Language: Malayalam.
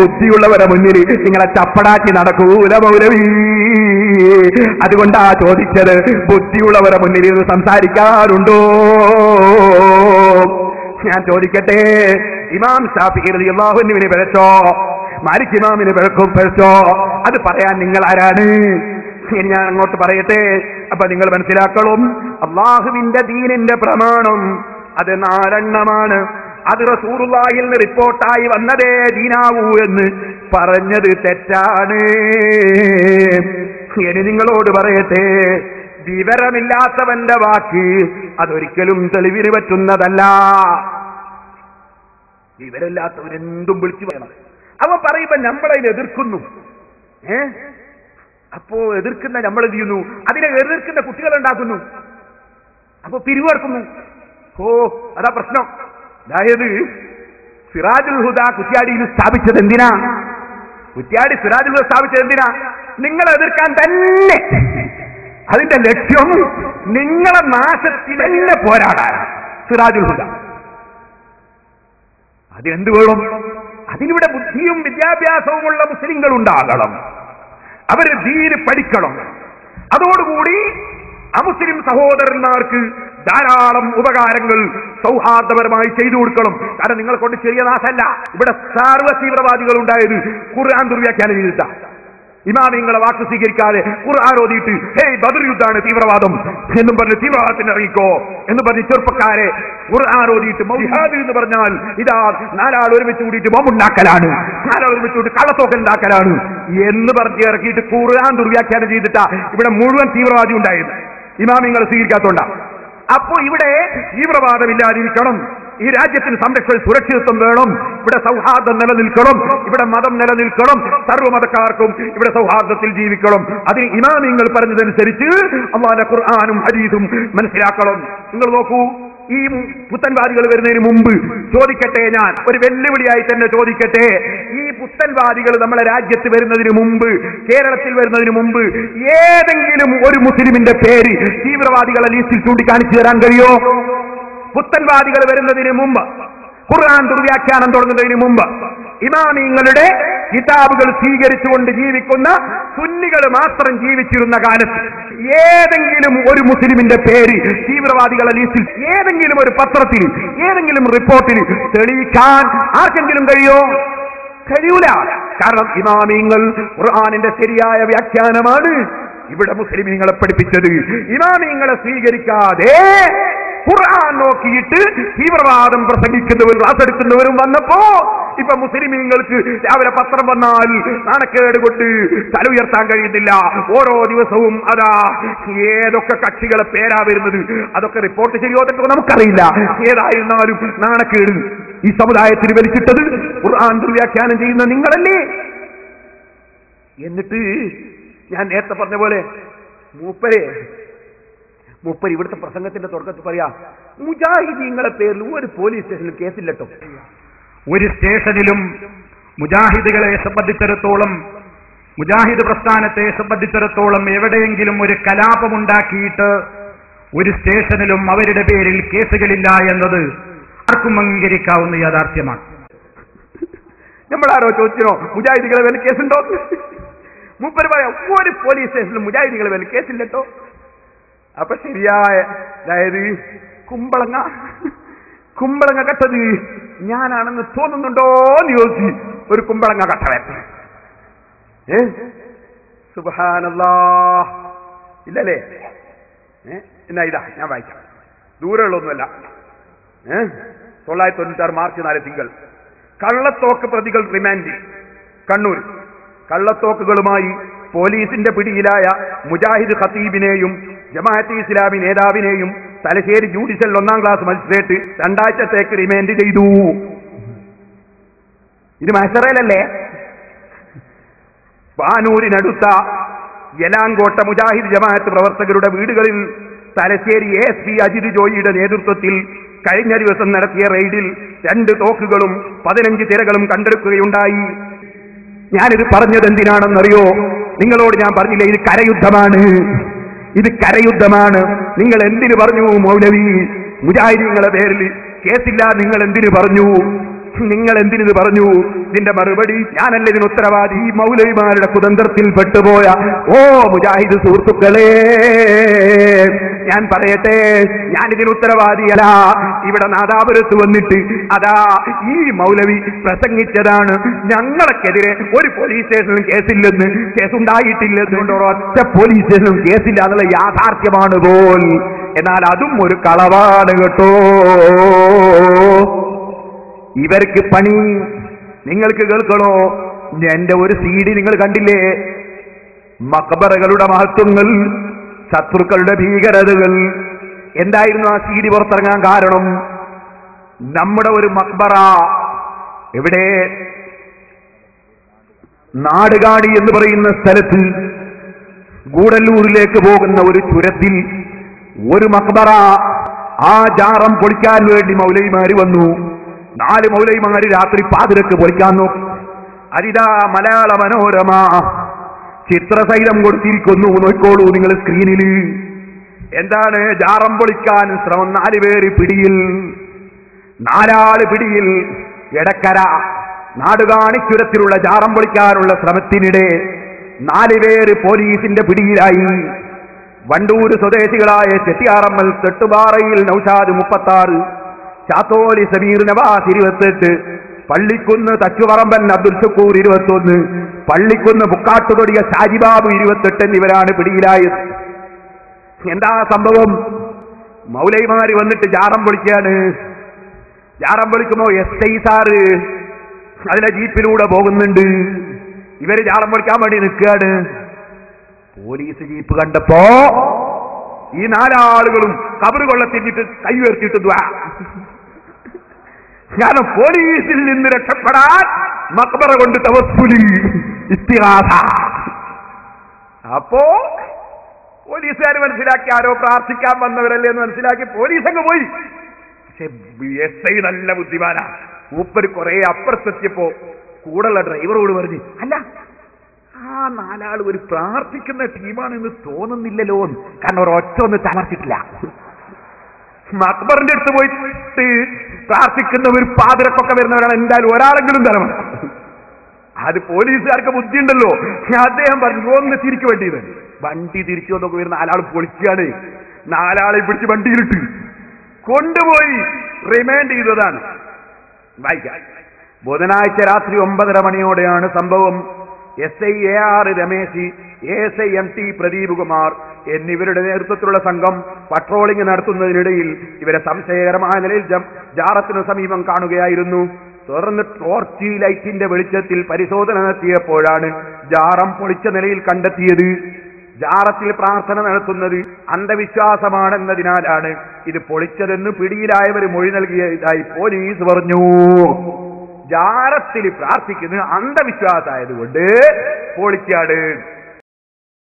ബുദ്ധിയുള്ളവരെ മുന്നിൽ നിങ്ങളെ ചപ്പടാക്കി നടക്കൂല മൗലവി. അതുകൊണ്ടാ ചോദിച്ചത്, ബുദ്ധിയുള്ളവരെ മുന്നിൽ ഇത് സംസാരിക്കാറുണ്ടോ? ഞാൻ ചോദിക്കട്ടെ, ഇമാം ശാഫിഈ റളിയല്ലാഹു അൻഹുവിനെ പിഴച്ചോ? മാലിക് ഇമാമിനെ പിഴച്ചോ? അത് പറയാൻ നിങ്ങൾ ആരാണ്? ഞാൻ അങ്ങോട്ട് പറയട്ടെ. അപ്പൊ നിങ്ങൾ മനസ്സിലാക്കണം, അള്ളാഹുവിന്റെ ദീനിന്റെ പ്രമാണം അത് 4 എണ്ണമാണ്. അത് റസൂലുള്ളാഹിയിൽ നിന്ന് റിപ്പോർട്ടായി വന്നതേ ദീനാവൂ എന്ന് പറഞ്ഞത് തെറ്റാണ്. ഇനി നിങ്ങളോട് പറയട്ടെ, വിവരമില്ലാത്തവന്റെ വാക്ക് അതൊരിക്കലും തെളിവിന് പറ്റുന്നതല്ല. വിവരമില്ലാത്തവരെന്തും വിളിച്ചു പറയണം. അവ പറയുമ്പോ നമ്മളതിനെ എതിർക്കുന്നു. അപ്പോ എതിർക്കുന്ന നമ്മൾ എന്ത് ചെയ്യുന്നു? അതിനെ എതിർക്കുന്ന കുട്ടികൾ ഉണ്ടാക്കുന്നു. അപ്പൊ പിരിവെടുക്കുന്നു. ഓ, അതാ പ്രശ്നം. അതായത് സിറാജുൽ ഹുദ കുറ്റ്യാടിയിൽ സ്ഥാപിച്ചത് എന്തിനാ? കുറ്റ്യാടി സിറാജുൽ ഹുദ സ്ഥാപിച്ചത് എന്തിനാ? നിങ്ങളെ എതിർക്കാൻ തന്നെ. അതിന്റെ ലക്ഷ്യം നിങ്ങളെ നാശത്തിൽ തന്നെ പോരാടാൻ. സിറാജുൽ ഹുദ അതിനെന്ത് വേണം? അതിനിവിടെ ബുദ്ധിയും വിദ്യാഭ്യാസവുമുള്ള മുസ്ലിങ്ങൾ ഉണ്ടാകണം. അവര് ദീന് പഠിക്കണം. അതോടുകൂടി അമുസ്ലിം സഹോദരന്മാർക്ക് ധാരാളം ഉപകാരങ്ങൾ സൗഹാർദ്ദപരമായി ചെയ്തു കൊടുക്കണം. കാരണം നിങ്ങളെ കൊണ്ട് ചെറിയ നാശമല്ല. ഇവിടെ സർവ്വ തീവ്രവാദികൾ ഉണ്ടായത് ഖുർആൻ ദുർവ്യാഖ്യാനം ചെയ്തിട്ട. ഇമാമിങ്ങളെ വാക്ക് സ്വീകരിക്കാതെ ഖുർആൻ ഓതിയിട്ട് ഹേയ് ബദർ യുദ്ധാണ് തീവ്രവാദം എന്നും പറഞ്ഞ് തീവ്രവാദത്തിന് ഇറങ്ങിക്കോ എന്ന് പറഞ്ഞ് ചെറുപ്പക്കാരെ ഖുർആൻ ഓതിയിട്ട് ജിഹാദ് എന്ന് പറഞ്ഞാൽ ഇതാ 4 ആൾ ഒരുമിച്ച് കൂടിയിട്ട് ബോംബുണ്ടാക്കലാണ്, 4 ആൾ ഒരുമിച്ച് കൂടി കള്ളത്തോക്കൽ ഉണ്ടാക്കലാണ് എന്ന് പറഞ്ഞ് ഇറക്കിയിട്ട് ഖുർആൻ ദുർവ്യാഖ്യാനം ചെയ്തിട്ടാ ഇവിടെ മുഴുവൻ തീവ്രവാദി ഉണ്ടായത്. ഇമാമിങ്ങളെ സ്വീകരിക്കാത്തോണ്ട. അപ്പോ ഇവിടെ തീവ്രവാദമില്ലാതിരിക്കണം. ഈ രാജ്യത്തിന് സംരക്ഷണ സുരക്ഷിതത്വം വേണം. ഇവിടെ സൗഹാർദ്ദം നിലനിൽക്കണം. ഇവിടെ മതം നിലനിൽക്കണം. സർവ്വമതക്കാർക്കും ഇവിടെ സൗഹാർദ്ദത്തിൽ ജീവിക്കണം. അതിന് ഇമാമിങ്ങൾ പറഞ്ഞതനുസരിച്ച് അല്ലാഹുവിന്റെ ഖുർആനും ഹദീസും മനസ്സിലാക്കണം. നിങ്ങൾ നോക്കൂ, ഈ പുത്തൻവാദികൾ വരുന്നതിന് മുമ്പ് ചോദിക്കട്ടെ, ഞാൻ ഒരു വെല്ലുവിളിയായി തന്നെ ചോദിക്കട്ടെ, ഈ പുത്തൻവാദികൾ നമ്മളെ രാജ്യത്ത് വരുന്നതിന് മുമ്പ്, കേരളത്തിൽ വരുന്നതിന് മുമ്പ് ഏതെങ്കിലും ഒരു മുസ്ലിമിന്റെ പേര് തീവ്രവാദികളെ ലിസ്റ്റിൽ ചൂണ്ടിക്കാണിച്ചു തരാൻ കഴിയോ? പുത്തൻവാദികൾ വരുന്നതിന് മുമ്പ്, ഖുർആൻ ദുർവ്യാഖ്യാനം തുടങ്ങുന്നതിന് മുമ്പ്, ഇമാമിങ്ങളുടെ കിതാബുകൾ സ്വീകരിച്ചുകൊണ്ട് ജീവിക്കുന്ന സുന്നികൾ മാത്രം ജീവിച്ചിരുന്ന കാലത്ത് ഏതെങ്കിലും ഒരു മുസ്ലിമിന്റെ പേര് തീവ്രവാദികളെ ലിസ്റ്റിൽ ഏതെങ്കിലും ഒരു പത്രത്തിൽ, ഏതെങ്കിലും റിപ്പോർട്ടിൽ തെളിയിക്കാൻ ആർക്കെങ്കിലും കഴിയോ? കഴിയൂല. കാരണം ഇമാമിങ്ങൾ ഖുർആനിന്റെ ശരിയായ വ്യാഖ്യാനമാണ് ഇവിടെ മുസ്ലിമീങ്ങളെ പഠിപ്പിച്ചത്. ഇമാമിങ്ങളെ സ്വീകരിക്കാതെ ഖുർആൻ നോക്കിയിട്ട് തീവ്രവാദം പ്രസംഗിക്കുന്നവരും ക്ലാസ് എടുക്കുന്നവരും വന്നപ്പോ ഇപ്പൊ മുസ്ലിമീങ്ങൾക്ക് രാവിലെ പത്രം വന്നാൽ നാണക്കേട് കൊണ്ട് തല ഉയർത്താൻ കഴിയുന്നില്ല. ഓരോ ദിവസവും അതാ ഏതൊക്കെ കക്ഷികളെ പേരാ വരുന്നത്, അതൊക്കെ റിപ്പോർട്ട് ചെയ്യോ തെറ്റോ നമുക്കറിയില്ല. ഏതായിരുന്നാലും നാണക്കേട് ഈ സമുദായത്തിന് വലിച്ചിട്ടത് ഖുർആൻ ദുർവ്യാഖ്യാനം ചെയ്യുന്ന നിങ്ങളല്ലേ. എന്നിട്ട് ഞാൻ നേരത്തെ പറഞ്ഞ പോലെ മൂപ്പര് ഇവിടുത്തെ പ്രസംഗത്തിന്റെ തുടക്കത്തിൽ പറയാ, മുജാഹിദീങ്ങളെ പേരിൽ ഒരു പോലീസ് സ്റ്റേഷനിലും കേസില്ലട്ടോ. ഒരു സ്റ്റേഷനിലും മുജാഹിദുകളെ സംബന്ധിച്ചിടത്തോളം, മുജാഹിദ് പ്രസ്ഥാനത്തെ സംബന്ധിച്ചിടത്തോളം എവിടെയെങ്കിലും ഒരു കലാപമുണ്ടാക്കിയിട്ട് ഒരു സ്റ്റേഷനിലും അവരുടെ പേരിൽ കേസുകളില്ല എന്നത് ആർക്കും അംഗീകരിക്കാവുന്ന യാഥാർത്ഥ്യമാണ്. നമ്മളാരോ ചോദിച്ചോ മുജാഹിദുകളെ പേരിൽ കേസുണ്ടോ? മൂപ്പര് പറയാം, ഒരു പോലീസ് സ്റ്റേഷനിലും മുജാഹിദുകളെ പേരിൽ കേസില്ലട്ടോ. അപ്പൊ ശരിയായ, അതായത് കുമ്പളങ്ങ കട്ടത് ഞാനാണെന്ന് തോന്നുന്നുണ്ടോ എന്ന് ചോദിച്ചു ഒരു കുമ്പളങ്ങ കട്ടവൻ. സുബ്ഹാനല്ലാഹ്, ഇല്ലല്ലേ? എന്നാ ഇതാ ഞാൻ വായിക്കാം, ദൂരമുള്ളൊന്നുമല്ല. 996 മാർച്ച് 4 തിങ്കൾ കള്ളത്തോക്ക് പ്രതികൾ റിമാൻഡിൽ. കണ്ണൂർ കള്ളത്തോക്കുകളുമായി പോലീസിന്റെ പിടിയിലായ മുജാഹിദ് ഖത്തീബിനെയും ജമാഅത്തെ ഇസ്ലാമി നേതാവിനെയും തലശ്ശേരി ജുഡീഷ്യൽ 1ാം ക്ലാസ് മജിസ്ട്രേറ്റ് 2 ആഴ്ചത്തേക്ക് റിമാൻഡ് ചെയ്തു. ഇത് മഹ്ശറയിലല്ലേ? പാനൂരിനടുത്ത യലാങ്കോട്ട മുജാഹിദ് ജമാഅത്ത് പ്രവർത്തകരുടെ വീടുകളിൽ തലശ്ശേരി ASP അജിത് ജോയിയുടെ നേതൃത്വത്തിൽ കഴിഞ്ഞ ദിവസം നടത്തിയ റെയ്ഡിൽ 2 തോക്കുകളും 15 തിരകളും കണ്ടെടുക്കുകയുണ്ടായി. ഞാനിത് പറഞ്ഞത് എന്തിനാണെന്നറിയോ? നിങ്ങളോട് ഞാൻ പറഞ്ഞില്ലേ, ഇത് കരയുദ്ധമാണ്, ഇത് കരയുദ്ധമാണ്. നിങ്ങൾ എന്തിനു പറഞ്ഞു മൗലവി മുജാഹിദീങ്ങളെ പേരിൽ കേസില്ല? നിങ്ങൾ എന്തിനു പറഞ്ഞു? നിങ്ങൾ എന്തിനിത് പറഞ്ഞു? ഇതിന്റെ മറുപടി ഞാനല്ല ഇതിന് ഉത്തരവാദി, ഈ മൗലവിമാരുടെ കുതന്ത്രത്തിൽ പെട്ടുപോയ ഓ മുജാഹിദ് സുഹൃത്തുക്കളെ, ഞാൻ പറയട്ടെ, ഞാനിതിന് ഉത്തരവാദിയല്ല. ഇവിടെ നാദാപുരത്ത് വന്നിട്ട് അതാ ഈ മൗലവി പ്രസംഗിച്ചതാണ് ഞങ്ങൾക്കെതിരെ ഒരു പോലീസ് സ്റ്റേഷനിലും കേസില്ലെന്ന്, കേസുണ്ടായിട്ടില്ലെന്ന്, ഒറ്റ പോലീസ് സ്റ്റേഷനിലും കേസില്ല എന്നുള്ള യാഥാർത്ഥ്യമാണ് പോൽ. എന്നാൽ അതും ഒരു കളവാണ് കേട്ടോ. ഇവർക്ക് പണി നിങ്ങൾക്ക് കേൾക്കണോ? എന്റെ ഒരു CD നിങ്ങൾ കണ്ടില്ലേ? മക്ബറകളുടെ മഹത്വങ്ങൾ, ശത്രുക്കളുടെ ഭീകരതകൾ. എന്തായിരുന്നു ആ CD പുറത്തിറങ്ങാൻ കാരണം? നമ്മുടെ ഒരു മക്ബറ എവിടെ, നാടുകാണി എന്ന് പറയുന്ന സ്ഥലത്ത് ഗൂഡല്ലൂരിലേക്ക് പോകുന്ന ഒരു ചുരത്തിൽ ഒരു മക്ബറ, ആ ജാറം പൊളിക്കാൻ വേണ്ടി മൗലവിമാര് വന്നു. 4 മൗലവിമാര് രാത്രി പാതിരക്ക് പൊളിക്കാൻ നോക്കും. അതിതാ മലയാള മനോരമ ചിത്രസഹിതം കൊടുത്തിരിക്കുന്നു, നോക്കോളൂ നിങ്ങൾ സ്ക്രീനിൽ. എന്താണ്? ജാറം പൊളിക്കാൻ ശ്രമം, 4 പേര് പിടിയിൽ, 4 ആള് പിടിയിൽ. എടക്കര നാടുകാണി ചുരത്തിലുള്ള ജാറം പൊളിക്കാനുള്ള ശ്രമത്തിനിടെ 4 പേര് പോലീസിന്റെ പിടിയിലായി. വണ്ടൂര് സ്വദേശികളായ ചെട്ടിയാറമ്മൽ, തെട്ടുപാറയിൽ നൌഷാദ് 36, ചാത്തോലി സമീർ നവാസ് 28, പള്ളിക്കുന്ന് തച്ചുപറമ്പൻ അബ്ദുൽ ഷക്കൂർ 21, പള്ളിക്കുന്ന് ബുക്കാട്ടുതൊടിയ ഷാജിബാബു 28 എന്നിവരാണ് പിടിയിലായത്. എന്താ സംഭവം? മൗലൈമാര് വന്നിട്ട് ജാറം പൊളിക്കാണ്. ജാറം പൊളിക്കുമ്പോ SI സാറ് അതിലെ ജീപ്പിലൂടെ പോകുന്നുണ്ട്. ഇവര് ജാറം പൊളിക്കാൻ വേണ്ടി നിൽക്കുകയാണ്. പോലീസ് ജീപ്പ് കണ്ടപ്പോ ഈ 4 ആളുകളും കബറ് കൊള്ളത്തിട്ട് കൈ ഉയർത്തിയിട്ട് കാരണം പോലീസിൽ നിന്ന് രക്ഷപ്പെടാൻ മക്ബറ കൊണ്ട് തവസ്സുലി ഇസ്തിഗാസ. അപ്പോ പോലീസുകാർ മനസ്സിലാക്കി ആരോ പ്രാർത്ഥിക്കാൻ വന്നവരല്ലേ എന്ന് മനസ്സിലാക്കി പോലീസ് അങ്ങ് പോയി. പക്ഷെ SI നല്ല ബുദ്ധിമാനാ. മൂപ്പര് കുറെ അപ്പുറത്തെത്തിയപ്പോ കൂടെയുള്ള ഡ്രൈവറോട് പറഞ്ഞു, അല്ല ആ 4 ആൾ ഒരു പ്രാർത്ഥിക്കുന്ന ടീമാണെന്ന് തോന്നുന്നില്ലല്ലോ. കാരണം ഒരൊറ്റ ഒന്ന് തളർത്തിട്ടില്ല. മക്ബറിന്റെ അടുത്ത് പോയിട്ട് പ്രാർത്ഥിക്കുന്നവർ പാതിരക്കൊക്കെ വരുന്നവരാണ്, എന്തായാലും ഒരാളെങ്കിലും തരണം. അത് പോലീസുകാർക്ക് ബുദ്ധിയുണ്ടല്ലോ. അദ്ദേഹം പറഞ്ഞു ഒന്ന് തിരിച്ചു വേണ്ടിയത്. വണ്ടി തിരിച്ചു വന്നൊക്കെ വരുന്ന 4 ആൾ പൊളിക്കുകയാണ്. 4 ആളെ പിടിച്ച് വണ്ടിയിലിട്ട് കൊണ്ടുപോയി റിമാൻഡ് ചെയ്തതാണ്. വായിക്കാം. ബുധനാഴ്ച രാത്രി 9:30 മണിയോടെയാണ് സംഭവം. SI AR Ramesh, ASI MT Pradeep Kumar എന്നിവരുടെ നേതൃത്വത്തിലുള്ള സംഘം പട്രോളിംഗ് നടത്തുന്നതിനിടയിൽ ഇവരെ സംശയകരമായ നിലയിൽ ജാറത്തിനു സമീപം കാണുകയായിരുന്നു. തുടർന്ന് ടോർച്ച് ലൈറ്റിന്റെ വെളിച്ചത്തിൽ പരിശോധന നടത്തിയപ്പോഴാണ് ജാറം പൊളിച്ച നിലയിൽ കണ്ടെത്തിയത്. ജാറത്തിൽ പ്രാർത്ഥന നടത്തുന്നത് അന്ധവിശ്വാസമാണെന്നതിനാലാണ് ഇത് പൊളിച്ചതെന്ന് പിടിയിലായവർ മൊഴി നൽകിയതായി പോലീസ് പറഞ്ഞു. ജാറത്തിൽ പ്രാർത്ഥിക്കുന്നത് അന്ധവിശ്വാസമായതുകൊണ്ട് പൊളിക്കാട്.